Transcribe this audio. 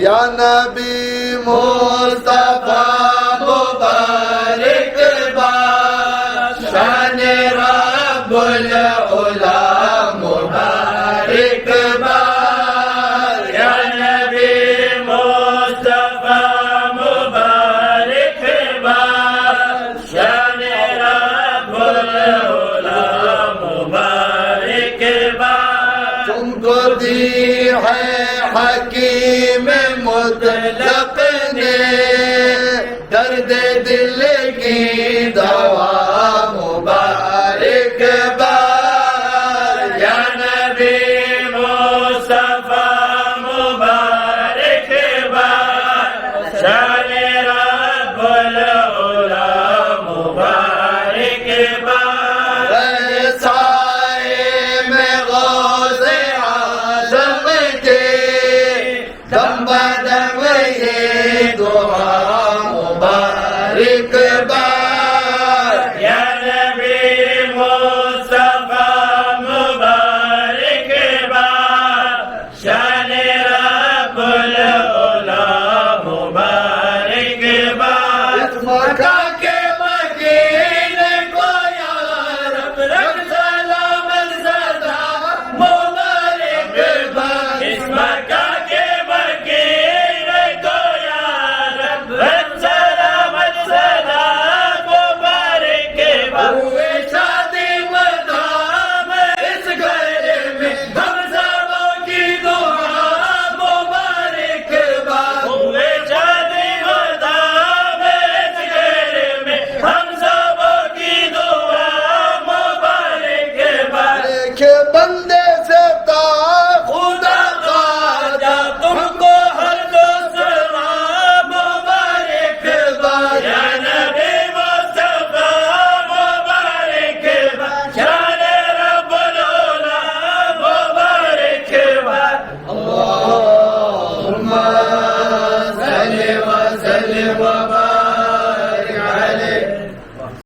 या नबी मुस्तफा मुबारक बार शान रब्बुल उला मुबारक बार या नबी मुस्तफा मुबारक बार शान रब्बुल उला मुबारक बार तुमको दी है हकीम मुतलक ने दर्द दिल की दवा मुबारक बार या नबी मुस्तफा मुबारक बार शान रब्बुल उला मुबारक बार साए में गौज़े आज़म के दम बदम